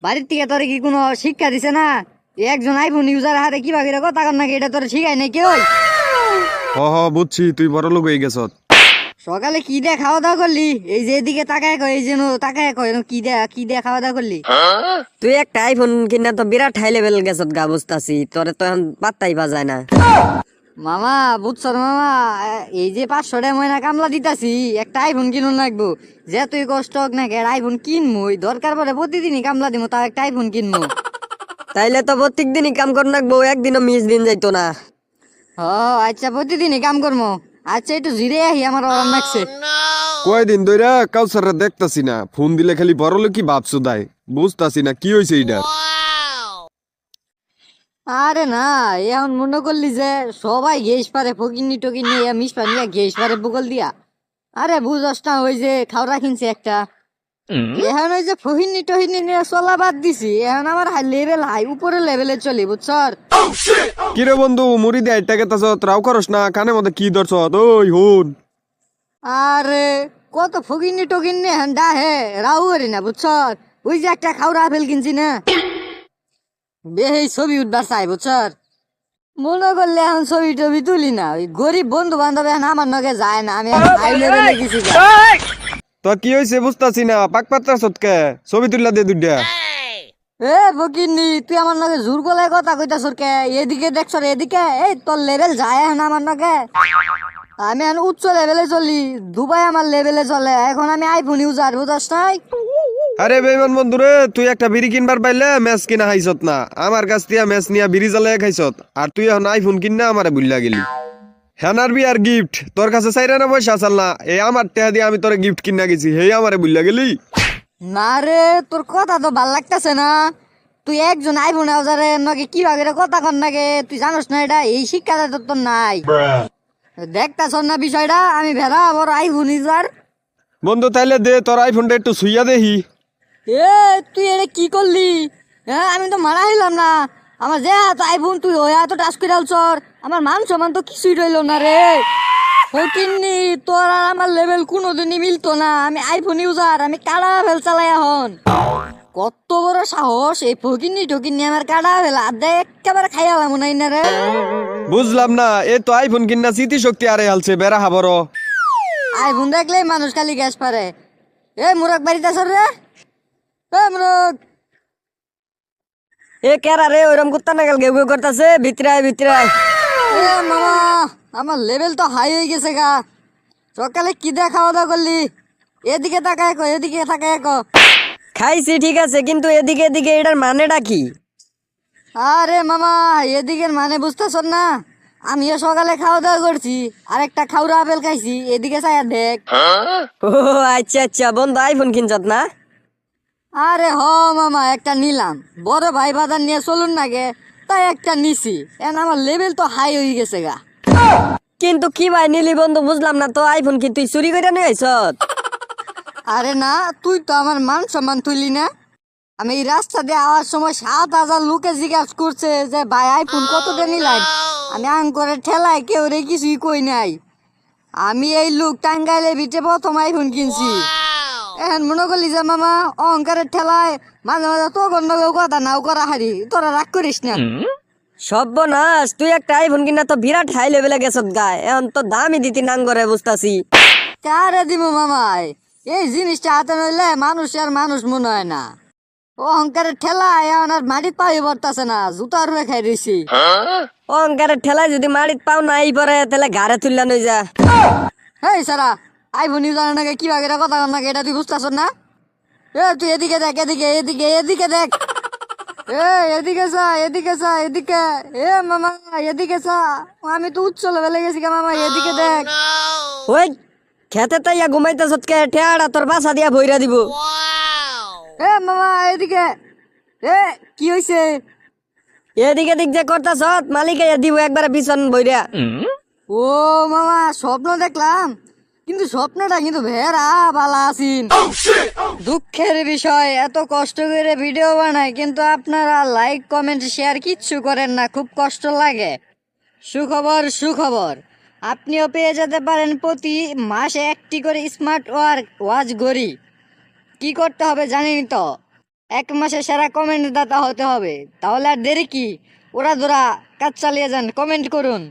বাড়ির থেকে তোর কি কোনো শিক্ষা দিছে না? একজন আইফোন ইউজার হাতে কিভাবে কথা কর নাকি এটা তোর শিখাই নাই কেউ? হ হ বুঝছি, তুই বড় লোক হয়ে গেছত। সকালে কি দিয়ে খাওয়া দাওয়া করলি? এই যে এদিকে তাকায় কয়, এই যেন তাকায় কয় কি দিয়ে খাওয়া দাওয়া করলি? তুই একটা আইফোন কিনা তো বিরাট হাই লেভেল গেছত গা, বুঝতাছি তোরে তো এখন পাত্তাই বাজায় না। মামা বুঝছো মামা, এই যে 500 টাকা ময়না কামলা দিতাছি, একটা আইফোন কিনুন লাগবো। যে তুই কষ্ট হোক না একটা আইফোন কিনবো, দরকার পড়ে প্রতিদিনই কামলা দিব, তাও একটা আইফোন কিনবো। তাইলে তো প্রত্যেক দিনই কাম কর নাকবো, একদিনও মিস দিন যাইতো না। ও আচ্ছা, প্রতিদিনই কাম করবো। আচ্ছা একটু জিরে আহি, আমার আরাম লাগছে। কয়দিন ধইরা কাউসাররা দেখতাছি না, ফোন দিলে খালি বড় লোকই ভাবছো দায়। বুঝতাছি না কি হয়েছে এইটা। আরে না, এখন মনে করলি যে সবাই ঘেস পারে, ফকিনি টকিনি মিস পানিয়া ঘেস পারে বগল দিয়া। আরে বুঝস না, ওই যে খাওয়া কিনছে একটা, এখন ওই যে ফহিনী টহিনী নিয়ে চলা বাদ দিছি, এখন আমার লেভেল হাই, উপরে লেভেলে চলি বুঝছ। কিরে বন্ধু, মুড়ি দিয়ে আইটা গেতাছ, রাও করস না, কানে মধ্যে কি ধরছ? ওই হুন, আরে কত ফকিনি টকিনি এখন ডাহে রাউ করি না বুঝছ। ওই যে একটা খাওয়া আপেল কিনছি না, বেহে ছবি উঠবার চাই বুঝছ। মনে করলে এখন ছবি টবি তুলি না, ওই গরিব বন্ধু বান্ধব এখন আমার নগে যায় না, আমি এখন হাই লেভেলে গেছি গা। তো কি হয়েছে বুঝতাছি না, পাক পাত্রা সৎকে ছবি তুললা দে দুইটা। এ ফকিনি, তুই আমার নগে জোর গলায় কথা কইতাছ কে? এদিকে দেখছ রে, এদিকে, এই তোর লেভেল যায় এখন আমার নগে। আমি এখন উচ্চ লেভেলে চলি, দুবাই আমার লেভেলে চলে, এখন আমি আইফোন ইউজার বুঝাস নাই। আরে বেমান বন্ধু রে, তুই একটা বিড়ি কিনবার পাইলে ম্যাচ কিনা খাইছত না, আমার কাছ দিয়া ম্যাচ নিয়া বিড়ি জ্বালায় খাইছত, আর তুই এখন আইফোন কিনা আমারে বুল্লা গেলি। হ্যানার বি আর গিফট তোর কাছে চাইরা না পয়সা চাল না, এই আমার টেহা দিয়ে আমি তোরে গিফট কিনা গেছি, হেই আমারে বুল্লা গেলি। না রে, তোর কথা তো ভাল লাগতেছে না। তুই একজন আইফোন ইউজারের নগে কিভাবে রে কথা কর নাগে, তুই জানোস না এটা? এই শিক্ষাটা তোর নাই। দেখতাছ না বিষয়টা, আমি ভেড়া বড় আইফোন ইউজার। বন্ধু তাইলে দে তোর আইফোনটা একটু সুইয়া দেহি। এ তুই এটা কি করলি? হ্যাঁ, আমি তো মারা হইলাম না। আমার যে হাত আইফোন, তুই ওই হাত টাচ করে আলছর, আমার মান সম্মান তো কিছুই রইল না রে। ফকিন্নি, তোর আর আমার লেভেল কোনোদিনই মিলতো না। আমি আইফোন ইউজার, আমি কাড়া ফেল চালাই এখন। কত বড় সাহস এই ফকিন্নি টকিন্নি আমার কাড়া ফেল আদে একেবারে খাইয়ালাম নাই না রে। বুঝলাম না, এ তো আইফোন কিনা স্মৃতি শক্তি আরে হালছে বেড়া হাবর। আইফোন দেখলেই মানুষ খালি গ্যাস পারে। এ মুরগ বাড়িতে আসর রে, এ মুরগ। এ কেরা রে ওইরকম কুত্তা নাগাল গেউ গেউ করতেছে, ভিতরে আয় ভিতরে আয়। এ মামা, আমার লেভেল তো হাই হয়ে গেছে গা। সকালে কি দিয়ে খাওয়া দাওয়া করলি? এদিকে তাকায় কো, এদিকে তাকায় কো। খাইছি ঠিক আছে, কিন্তু এদিকে এদিকে এটার মানেটা কি? আরে মামা, এদিকের মানে বুঝতেছ না? আমিও সকালে খাওয়া দাওয়া করছি, আর একটা খাউরা আপেল খাইছি, এদিকে চাই দেখ। ও আচ্ছা আচ্ছা, বন্ধু আইফোন কিনছত না? আরে হ মামা, একটা নিলাম, বড় ভাই বাজার নিয়ে চলুন নাগে, তাই একটা নিছি। এখন আমার লেভেল তো হাই হয়ে গেছে গা। কিন্তু কি ভাই নিলি বন্ধু, বুঝলাম না তো, আইফোন কি তুই চুরি করে নিয়ে আইছত? আরে না, তুই তো আমার মান সম্মান তুইলি না। আমি এই রাস্তা দিয়ে আওয়ার সময় 7,000 লোকে জিজ্ঞাসা করছে যে ভাই আইফোন কতটা নিলেন। আমি আং করে ঠেলায় কেউ রে কিছুই কই নাই। আমি এই লোক টাঙ্গাইলে ভিটে প্রথম আইফোন কিনছি। এখন মনে করলি যে মামা অহংকারের ঠেলায় মাঝে মাঝে তো গন্ডগোল কথা নাও করা হারি, তোরা রাগ করিস না। সর্বনাশ, তুই একটা আইফোন কিনা তো বিরাট হাই লেভেলে গেছত গায়, এখন তো দামই দিতি নাং করে বুঝতাছি। কারে দিব মামাই, এই জিনিসটা হাতে নইলে মানুষ আর মানুষ মনে হয় না। অহংকারের ঠেলায় এখন আর মাটির পাই পড়তাছে না, জুতার হয়ে খাই রয়েছি। অহংকারের ঠেলায় যদি মারিত পাও নাই পরে, তাহলে ঘাড়ে তুললা নই যা। হেই সারা, আইফোন ইউজার নাকি কি বাগেরা কথা কর নাকি, এটা তুই বুঝতেছ না? এ তুই এদিকে দেখ, এদিকে এদিকে এদিকে দেখ। এ এদিকে চা, এদিকে চা, এদিকে। এ মামা এদিকে চা, আমি তো উচ্চ লেভেলে গেছি গা মামা, এদিকে দেখ। ওই খেতে তাইয়া ঘুমাইতেছত কে? ঠেয়াড়া তোর বাসা দিয়া ভইরা দিব। এ মামা এদিকে। এ কি হইছে? এদিকে দিক যে করতাছত, মালিক আইয়া দিব একবারে পিছন ভইরা। ও মামা, স্বপ্ন দেখলাম, কিন্তু স্বপ্নটা কিন্তু ভেড়া বালা আছিন। দুঃখের বিষয়, এত কষ্ট করে ভিডিও বানাই কিন্তু আপনারা লাইক কমেন্ট শেয়ার কিচ্ছু করেন না, খুব কষ্ট লাগে। সুখবর সুখবর, আপনিও পেয়ে যেতে পারেন প্রতি মাসে একটি করে স্মার্ট ওয়াচ ঘড়ি। কি করতে হবে জানেন তো? এক মাসে সেরা কমেন্ট দাতা হতে হবে। তাহলে আর দেরি কি, ওরা ধরা কাজ চালিয়ে যান, কমেন্ট করুন।